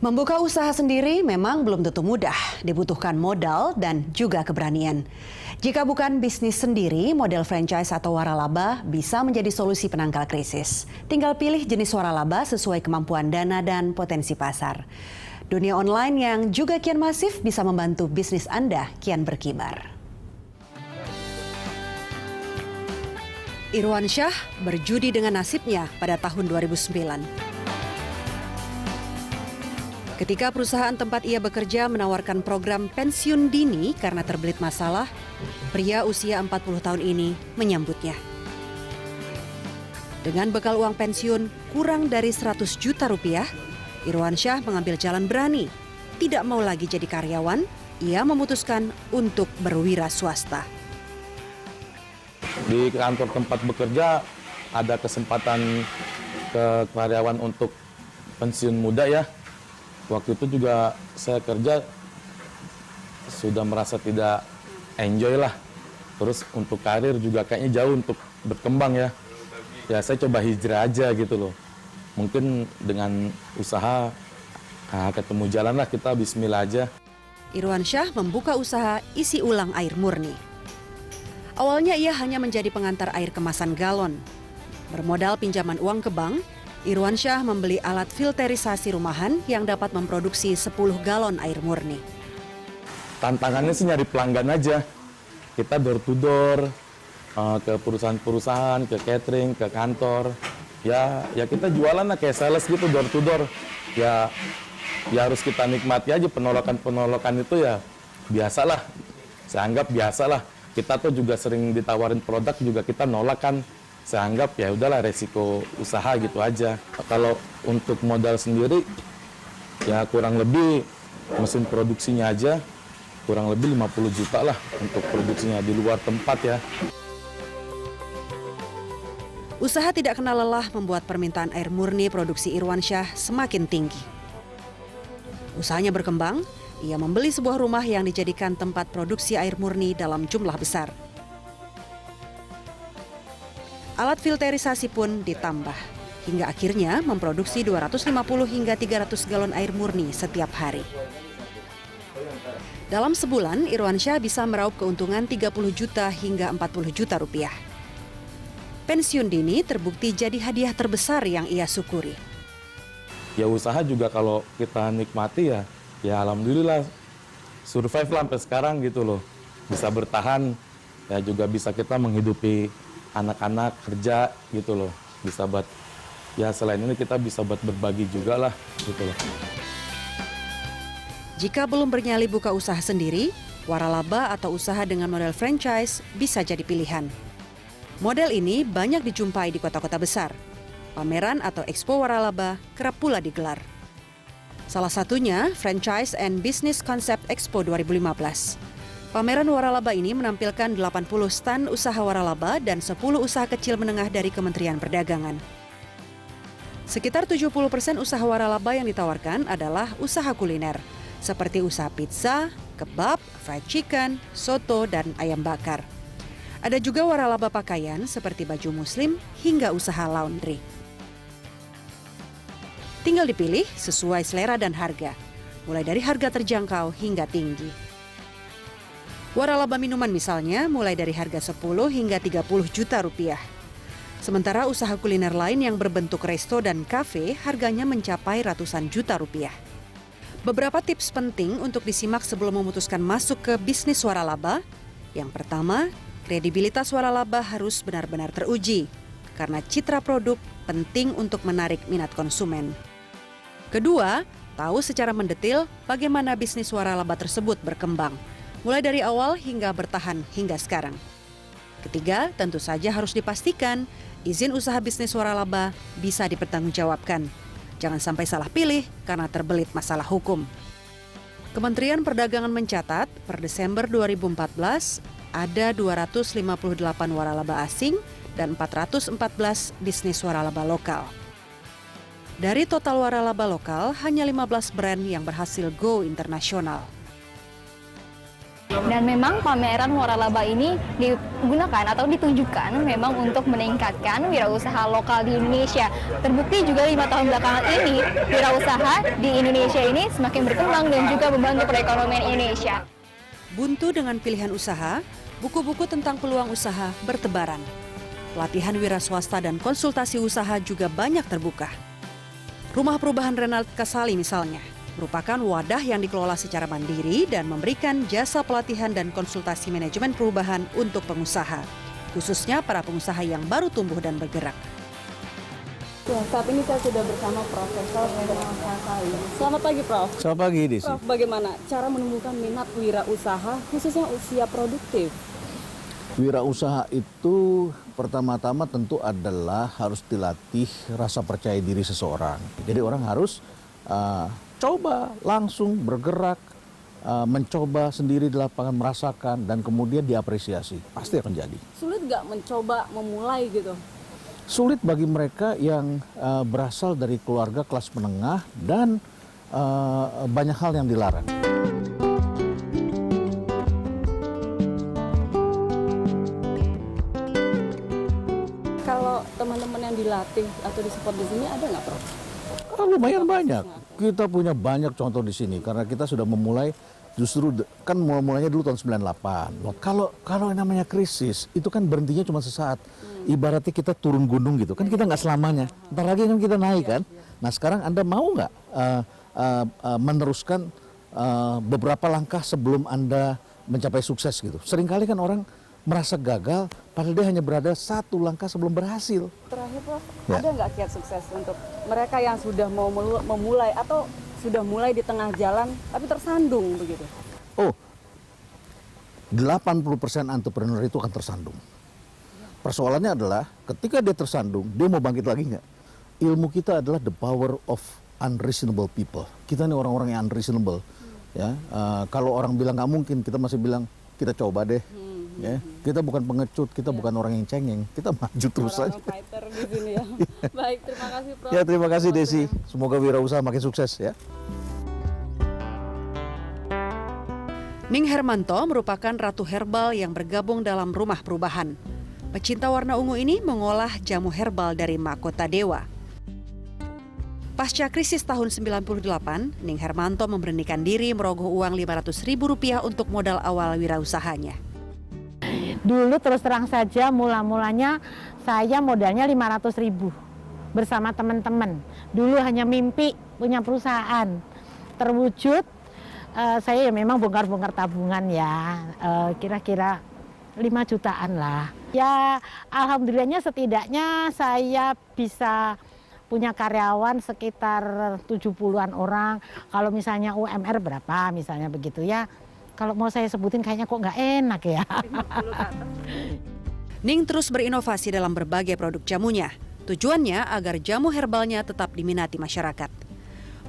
Membuka usaha sendiri memang belum tentu mudah, dibutuhkan modal dan juga keberanian. Jika bukan bisnis sendiri, model franchise atau waralaba bisa menjadi solusi penangkal krisis. Tinggal pilih jenis waralaba sesuai kemampuan dana dan potensi pasar. Dunia online yang juga kian masif bisa membantu bisnis Anda kian berkibar. Irwan Syah berjudi dengan nasibnya pada tahun 2009. Ketika perusahaan tempat ia bekerja menawarkan program pensiun dini karena terbelit masalah, pria usia 40 tahun ini menyambutnya. Dengan bekal uang pensiun kurang dari 100 juta rupiah, Irwan Syah mengambil jalan berani. Tidak mau lagi jadi karyawan, ia memutuskan untuk berwira swasta. Di kantor tempat bekerja ada kesempatan ke karyawan untuk pensiun muda ya. Waktu itu juga saya kerja sudah merasa tidak enjoy lah. Terus untuk karir juga kayaknya jauh untuk berkembang ya. Ya saya coba hijrah aja gitu loh. Mungkin dengan usaha ketemu jalan lah, kita bismillah aja. Irwan Syah membuka usaha isi ulang air murni. Awalnya ia hanya menjadi pengantar air kemasan galon. Bermodal pinjaman uang ke bank, Irwan Syah membeli alat filterisasi rumahan yang dapat memproduksi 10 galon air murni. Tantangannya sih nyari pelanggan aja. Kita door to door, ke perusahaan-perusahaan, ke catering, ke kantor. Ya kita jualan lah kayak sales gitu, door to door. Ya harus kita nikmati aja, penolakan itu ya biasalah. Saya anggap biasalah. Kita tuh juga sering ditawarin produk juga kita nolak kan. Saya anggap ya udahlah resiko usaha gitu aja. Kalau untuk modal sendiri ya kurang lebih mesin produksinya aja kurang lebih 50 juta lah untuk produksinya di luar tempat ya. Usaha tidak kenal lelah membuat permintaan air murni produksi Irwan Syah semakin tinggi. Usahanya berkembang, ia membeli sebuah rumah yang dijadikan tempat produksi air murni dalam jumlah besar. Alat filterisasi pun ditambah, hingga akhirnya memproduksi 250 hingga 300 galon air murni setiap hari. Dalam sebulan, Irwan Syah bisa meraup keuntungan 30 juta hingga 40 juta rupiah. Pensiun dini terbukti jadi hadiah terbesar yang ia syukuri. Ya usaha juga kalau kita nikmati ya alhamdulillah survive lah sampai sekarang gitu loh. Bisa bertahan, ya juga bisa kita menghidupi anak-anak kerja gitu loh, bisa buat ya selain ini kita bisa buat berbagi juga lah gitu loh. Jika belum bernyali buka usaha sendiri, waralaba atau usaha dengan model franchise bisa jadi pilihan. Model ini banyak dijumpai di kota-kota besar. Pameran atau Expo Waralaba kerap pula digelar. Salah satunya Franchise and Business Concept Expo 2015. Pameran waralaba ini menampilkan 80 stand usaha waralaba dan 10 usaha kecil menengah dari Kementerian Perdagangan. Sekitar 70% usaha waralaba yang ditawarkan adalah usaha kuliner, seperti usaha pizza, kebab, fried chicken, soto, dan ayam bakar. Ada juga waralaba pakaian seperti baju muslim hingga usaha laundry. Tinggal dipilih sesuai selera dan harga, mulai dari harga terjangkau hingga tinggi. Waralaba minuman misalnya mulai dari harga 10 hingga 30 juta rupiah. Sementara usaha kuliner lain yang berbentuk resto dan kafe harganya mencapai ratusan juta rupiah. Beberapa tips penting untuk disimak sebelum memutuskan masuk ke bisnis waralaba. Yang pertama, kredibilitas waralaba harus benar-benar teruji, karena citra produk penting untuk menarik minat konsumen. Kedua, tahu secara mendetil bagaimana bisnis waralaba tersebut berkembang, mulai dari awal hingga bertahan hingga sekarang. Ketiga, tentu saja harus dipastikan izin usaha bisnis waralaba bisa dipertanggungjawabkan. Jangan sampai salah pilih karena terbelit masalah hukum. Kementerian Perdagangan mencatat, per Desember 2014 ada 258 waralaba asing dan 414 bisnis waralaba lokal. Dari total waralaba lokal, hanya 15 brand yang berhasil go internasional. Dan memang pameran waralaba ini digunakan atau ditunjukkan memang untuk meningkatkan wirausaha lokal di Indonesia. Terbukti juga 5 tahun belakangan ini wirausaha di Indonesia ini semakin berkembang dan juga membantu perekonomian Indonesia. Buntu dengan pilihan usaha, buku-buku tentang peluang usaha bertebaran. Pelatihan wira swasta dan konsultasi usaha juga banyak terbuka. Rumah Perubahan Renald Kasali misalnya, merupakan wadah yang dikelola secara mandiri dan memberikan jasa pelatihan dan konsultasi manajemen perubahan untuk pengusaha, khususnya para pengusaha yang baru tumbuh dan bergerak. Ya, saat ini saya sudah bersama Profesor Renald Kasali. Selamat pagi, Prof. Selamat pagi, Desi. Prof, bagaimana cara menumbuhkan minat wirausaha khususnya usia produktif? Wirausaha itu pertama-tama tentu adalah harus dilatih rasa percaya diri seseorang. Jadi orang harus coba langsung bergerak, mencoba sendiri di lapangan, merasakan, dan kemudian diapresiasi. Pasti akan jadi. Sulit nggak mencoba memulai gitu? Sulit bagi mereka yang berasal dari keluarga kelas menengah dan banyak hal yang dilarang. Kalau teman-teman yang dilatih atau disupport di sini ada nggak, Prof? Lumayan banyak. Kita punya banyak contoh di sini karena kita sudah memulai justru kan mulainya dulu tahun 98. Loh, kalau yang namanya krisis itu kan berhentinya cuma sesaat. Ibaratnya kita turun gunung gitu kan kita nggak selamanya. Ntar lagi kan kita naik kan. Nah sekarang Anda mau nggak meneruskan beberapa langkah sebelum Anda mencapai sukses gitu. Seringkali kan orang merasa gagal padahal dia hanya berada satu langkah sebelum berhasil. Terakhir, Prof, Ya. ada nggak kiat sukses untuk mereka yang sudah mau memulai atau sudah mulai di tengah jalan tapi tersandung begitu? Oh, 80% entrepreneur itu akan tersandung. Persoalannya adalah ketika dia tersandung, dia mau bangkit lagi nggak? Ilmu kita adalah the power of unreasonable people. Kita ini orang-orang yang unreasonable. Ya, kalau orang bilang nggak mungkin, kita masih bilang kita coba deh. Ya, kita bukan pengecut, kita bukan orang yang cengeng, kita maju terus saja. Orang fighter di sini ya. Baik, terima kasih, Prof. Ya, terima kasih Desi. Semoga wirausaha makin sukses ya. Ning Hermanto merupakan ratu herbal yang bergabung dalam Rumah Perubahan. Pecinta warna ungu ini mengolah jamu herbal dari mahkota dewa. Pasca krisis tahun 98, Ning Hermanto memberanikan diri merogoh uang Rp500.000 untuk modal awal wirausahanya. Dulu terus terang saja mula-mulanya saya modalnya 500.000 bersama teman-teman. Dulu hanya mimpi punya perusahaan. Terwujud saya ya memang bongkar-bongkar tabungan ya, kira-kira 5 jutaan lah. Ya alhamdulillahnya setidaknya saya bisa punya karyawan sekitar 70-an orang. Kalau misalnya UMR berapa misalnya begitu ya. Kalau mau saya sebutin kayaknya kok nggak enak ya. Ning terus berinovasi dalam berbagai produk jamunya. Tujuannya agar jamu herbalnya tetap diminati masyarakat.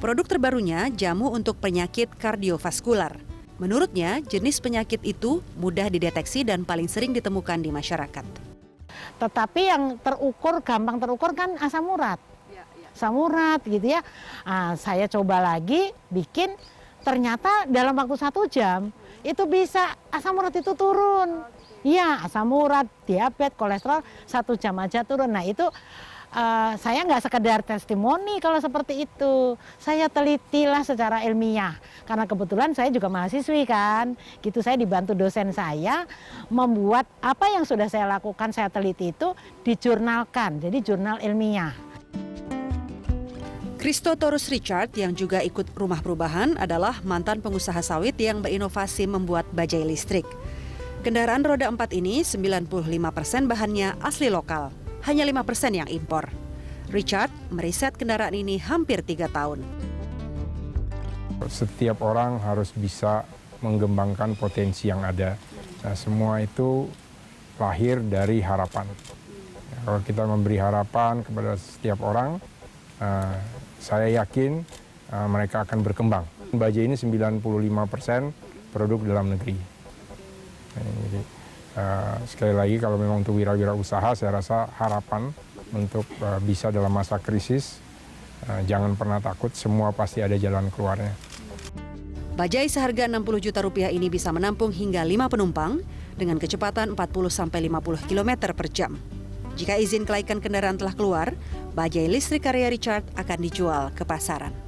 Produk terbarunya jamu untuk penyakit kardiovaskular. Menurutnya, jenis penyakit itu mudah dideteksi dan paling sering ditemukan di masyarakat. Tetapi yang terukur, gampang terukur kan asam urat. Asam urat gitu ya. Saya coba lagi bikin, ternyata dalam waktu 1 jam itu bisa asam urat itu turun. Iya, asam urat, diabetes, kolesterol 1 jam aja turun. Nah itu saya nggak sekedar testimoni kalau seperti itu. Saya telitilah secara ilmiah. Karena kebetulan saya juga mahasiswi kan. Gitu saya dibantu dosen saya membuat apa yang sudah saya lakukan, saya teliti itu dijurnalkan. Jadi jurnal ilmiah. Christotorus Richard yang juga ikut Rumah Perubahan adalah mantan pengusaha sawit yang berinovasi membuat bajai listrik. Kendaraan roda 4 ini 95% bahannya asli lokal, hanya 5% yang impor. Richard meriset kendaraan ini hampir 3 tahun. Setiap orang harus bisa mengembangkan potensi yang ada. Nah, semua itu lahir dari harapan. Kalau kita memberi harapan kepada setiap orang, saya yakin mereka akan berkembang. Bajai ini 95% produk dalam negeri. Jadi, sekali lagi kalau memang untuk wira-usaha, saya rasa harapan untuk bisa dalam masa krisis, jangan pernah takut, semua pasti ada jalan keluarnya. Bajai seharga 60 juta rupiah ini bisa menampung hingga 5 penumpang dengan kecepatan 40-50 km per jam. Jika izin kelaikan kendaraan telah keluar, bajai listrik karya Richard akan dijual ke pasaran.